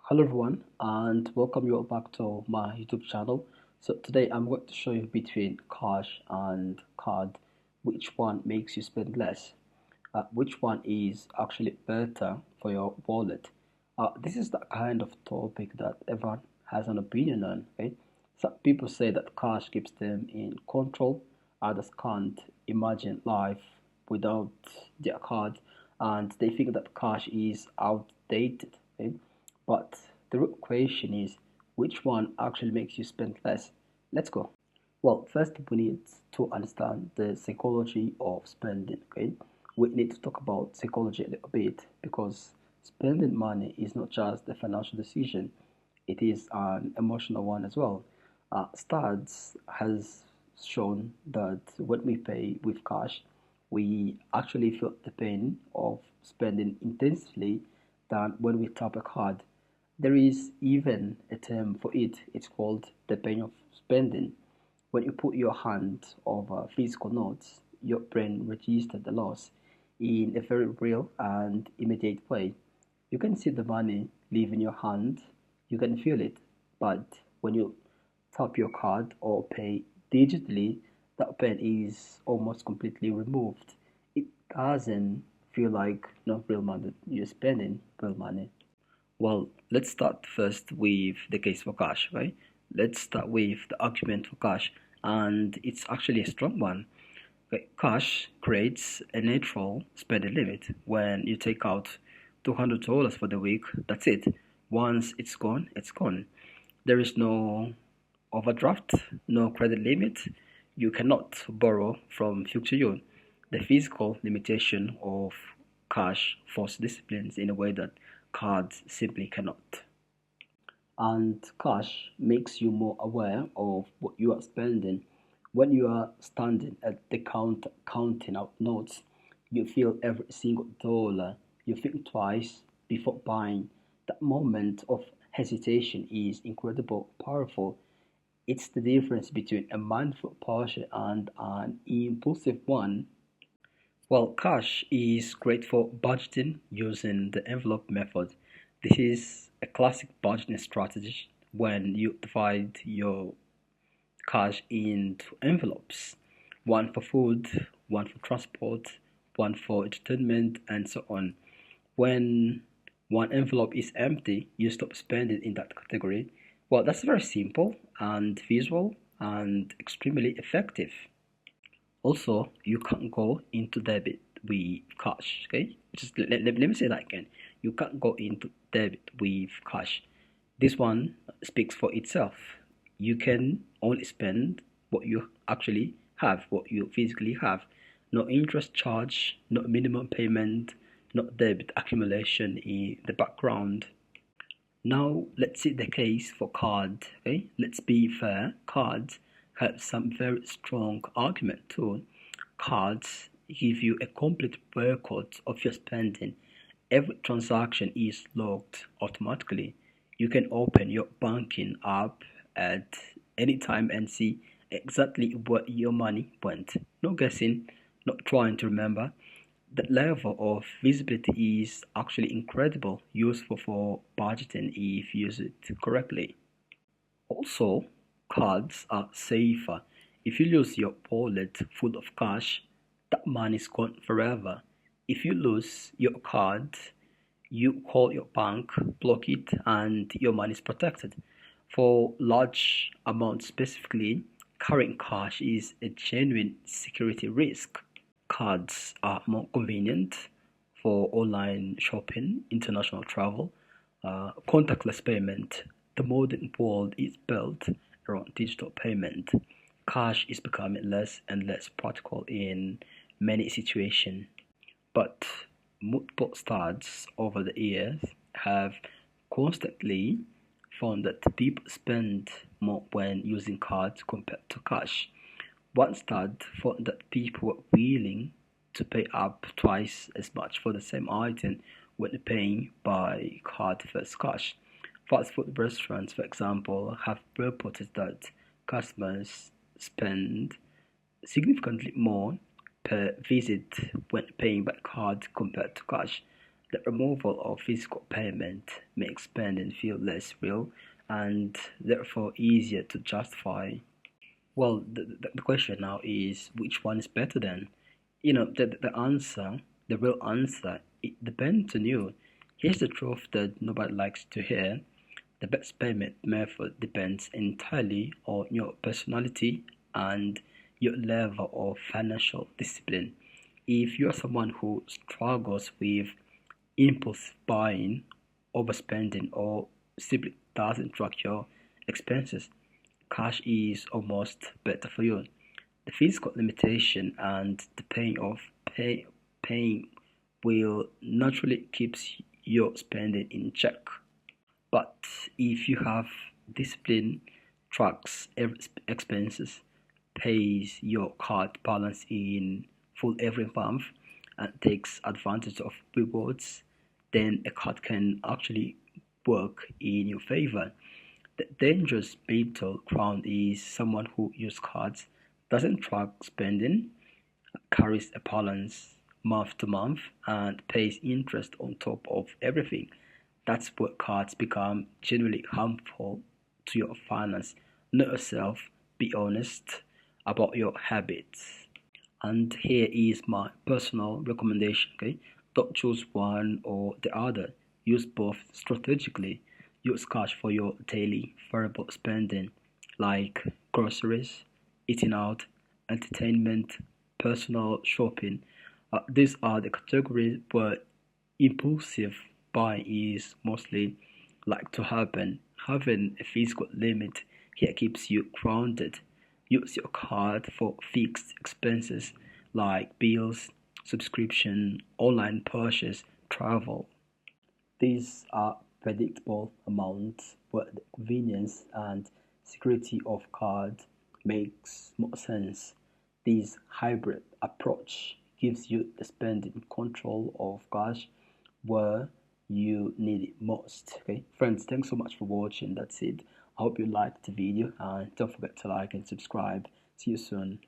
Hello everyone and welcome you all back to my YouTube channel. So today I'm going to show you between cash and card which one makes you spend less, which one is actually better for your wallet. This is the kind of topic that everyone has an opinion on. Okay, some people say that cash keeps them in control, others can't imagine life without their card, and they think that cash is outdated. Okay? But the real question is which one actually makes you spend less? Let's go. Well, first we need to understand the psychology of spending. Okay, we need to talk about psychology a little bit because spending money is not just a financial decision; it is an emotional one as well. Stats has shown that when we pay with cash, we actually feel the pain of spending intensely than when we tap a card. There is even a term for it. It's called the pain of spending. When you put your hand over physical notes, your brain registers the loss in a very real and immediate way. You can see the money leaving your hand, you can feel it, but when you tap your card or pay digitally, that pain is almost completely removed. It doesn't feel like no real money. You're spending real money. Well, let's start first with the case for cash, right? Let's start with the argument for cash, and it's actually a strong one. Okay, cash creates a natural spending limit. When you take out $200 for the week, that's it. Once it's gone, it's gone. There is no overdraft, no credit limit. You cannot borrow from future you. The physical limitation of cash force disciplines in a way that cards simply cannot. And cash makes you more aware of what you are spending. When you are standing at the counter counting out notes, you feel every single dollar. You think twice before buying. That moment of hesitation is incredibly powerful. It's the difference between a mindful purchase and an impulsive one. Well, cash is great for budgeting using the envelope method. This is a classic budgeting strategy when you divide your cash into envelopes, one for food, one for transport, one for entertainment, and so on. When one envelope is empty, you stop spending in that category. Well, that's very simple and visual and extremely effective. Also, you can't go into debit with cash. Okay, just let me say that again. You can't go into debit with cash. This one speaks for itself. You can only spend what you actually have, what you physically have. No interest charge, no minimum payment, no debit accumulation in the background. Now let's see the case for card. Okay, let's be fair. Cards have some very strong argument too. Cards give you a complete record of your spending. Every transaction is logged automatically. You can open your banking app at any time and see exactly where your money went. No guessing, not trying to remember. That level of visibility is actually incredible, useful for budgeting if used correctly. Also, cards are safer. If you lose your wallet full of cash, that money is gone forever. If you lose your card, you call your bank, block it, and your money is protected. For large amounts specifically, carrying cash is a genuine security risk. Cards are more convenient for online shopping, international travel, contactless payment. The modern world is built around digital payment. Cash is becoming less and less practical in many situations, but multiple studies over the years have constantly found that people spend more when using cards compared to cash. One study found that people were willing to pay up twice as much for the same item when paying by card versus cash. Fast food restaurants, for example, have reported that customers spend significantly more per visit when paying by card compared to cash. The removal of physical payment makes spending feel less real and therefore easier to justify. Well, the question now is which one is better then? The real answer, it depends on you. Here's the truth that nobody likes to hear. The best payment method depends entirely on your personality and your level of financial discipline. If you're someone who struggles with impulse buying, overspending, or simply doesn't track your expenses, cash is almost better for you. The physical limitation and the pain of paying will naturally keeps your spending in check. But if you have discipline, tracks every expenses, pays your card balance in full every month, and takes advantage of rewards, then a card can actually work in your favor. The dangerous middle ground is someone who uses cards, doesn't track spending, carries a balance month to month, and pays interest on top of everything. That's where cards become genuinely harmful to your finance. Know yourself, be honest about your habits. And here is my personal recommendation, okay? Don't choose one or the other. Use both strategically. Use cash for your daily variable spending like groceries, eating out, entertainment, personal shopping. These are the categories where impulsive buying is mostly like to happen. Having a physical limit here keeps you grounded. Use your card for fixed expenses like bills, subscription, online purchase, travel. These are predictable amounts, but the convenience and security of card makes more sense. This hybrid approach gives you the spending control of cash where you need it most. Okay, friends, thanks so much for watching. That's it. I hope you liked the video and don't forget to like and subscribe. See you soon.